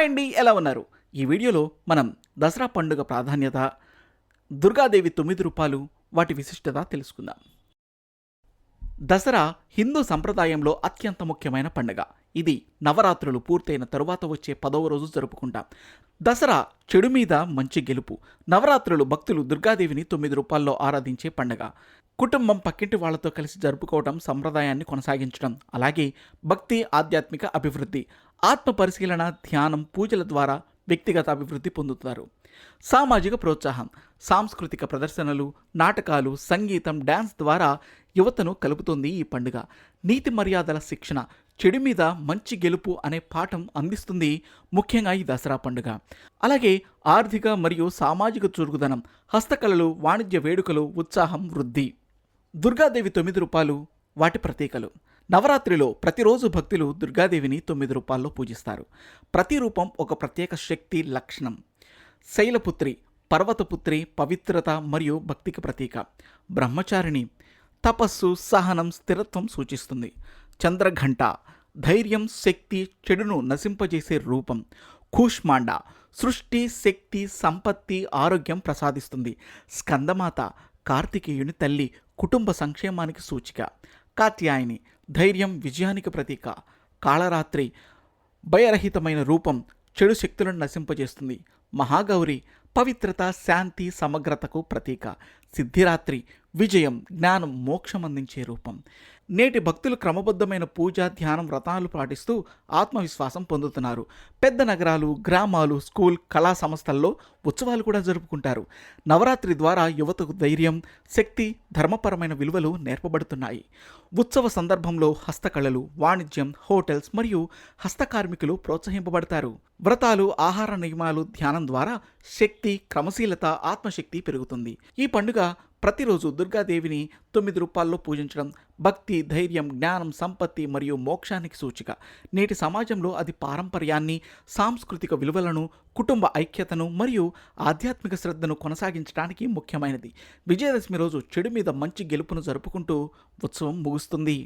Hi అండి, ఎలా ఉన్నారు? ఈ వీడియోలో మనం దసరా పండుగ ప్రాధాన్యత, దుర్గాదేవి 9 రూపాలు, వాటి విశిష్టత తెలుసుకుందాం. దసరా హిందూ సంప్రదాయంలో అత్యంత ముఖ్యమైన పండుగ. ఇది నవరాత్రులు పూర్తయిన తరువాత వచ్చే 10వ రోజు జరుపుకుంటాం. దసరా చెడు మీద మంచి గెలుపు. నవరాత్రులు భక్తులు దుర్గాదేవిని 9 రూపాల్లో ఆరాధించే పండుగ. కుటుంబం పక్కింటి వాళ్లతో కలిసి జరుపుకోవడం, సంప్రదాయాన్ని కొనసాగించడం, అలాగే భక్తి, ఆధ్యాత్మిక అభివృద్ధి, ఆత్మ పరిశీలన, ధ్యానం, పూజల ద్వారా వ్యక్తిగత అభివృద్ధి పొందుతారు. సామాజిక ప్రోత్సాహం, సాంస్కృతిక ప్రదర్శనలు, నాటకాలు, సంగీతం, డ్యాన్స్ ద్వారా యువతను కలుపుతుంది ఈ పండుగ. నీతి మర్యాదల శిక్షణ, చెడు మీద మంచి గెలుపు అనే పాఠం అందిస్తుంది ముఖ్యంగా ఈ దసరా పండుగ. అలాగే ఆర్థిక మరియు సామాజిక చురుకుదనం, హస్తకళలు, వాణిజ్య వేడుకలు, ఉత్సాహం, వృద్ధి. దుర్గాదేవి 9 రూపాలు, వాటి ప్రతీకలు. నవరాత్రిలో ప్రతిరోజు భక్తులు దుర్గాదేవిని 9 రూపాల్లో పూజిస్తారు. ప్రతి రూపం ఒక ప్రత్యేక శక్తి లక్షణం. శైలపుత్రి, పర్వతపుత్రి, పవిత్రత మరియు భక్తికి ప్రతీక. బ్రహ్మచారిణి, తపస్సు, సహనం, స్థిరత్వం సూచిస్తుంది. చంద్రఘంట, ధైర్యం, శక్తి, చెడును నశింపజేసే రూపం. కూష్మాండ, సృష్టి, శక్తి, సంపత్తి, ఆరోగ్యం ప్రసాదిస్తుంది. స్కందమాత, కార్తికేయుని తల్లి, కుటుంబ సంక్షేమానికి సూచిక. కాత్యాయని, ధైర్యం, విజయానికి ప్రతీక. కాళరాత్రి, భయరహితమైన రూపం, చెడు శక్తులను నశింపజేస్తుంది. మహాగౌరి, పవిత్రత, శాంతి, సమగ్రతకు ప్రతీక. సిద్ధిరాత్రి, విజయం, జ్ఞానం, మోక్షం అందించే రూపం. నేటి భక్తులు క్రమబద్ధమైన పూజ, ధ్యానం, వ్రతాలు పాటిస్తూ ఆత్మవిశ్వాసం పొందుతున్నారు. పెద్ద నగరాలు, గ్రామాలు, స్కూల్, కళా సంస్థల్లో ఉత్సవాలు కూడా జరుపుకుంటారు. నవరాత్రి ద్వారా యువతకు ధైర్యం, శక్తి, ధర్మపరమైన విలువలు నేర్పబడుతున్నాయి. ఉత్సవ సందర్భంలో హస్తకళలు, వాణిజ్యం, హోటల్స్ మరియు హస్తకార్మికులు ప్రోత్సహింపబడతారు. వ్రతాలు, ఆహార నియమాలు, ధ్యానం ద్వారా శక్తి, క్రమశీలత, ఆత్మశక్తి పెరుగుతుంది. ఈ పండుగ ప్రతిరోజు దుర్గాదేవిని 9 రూపాల్లో పూజించడం భక్తి, ధైర్యం, జ్ఞానం, సంపత్తి మరియు మోక్షానికి సూచిక. నేటి సమాజంలో అది పారంపర్యాన్ని, సాంస్కృతిక విలువలను, కుటుంబ ఐక్యతను మరియు ఆధ్యాత్మిక శ్రద్ధను కొనసాగించడానికి ముఖ్యమైనది. విజయదశమి రోజు చెడు మీద మంచి గెలుపును జరుపుకుంటూ ఉత్సవం ముగుస్తుంది.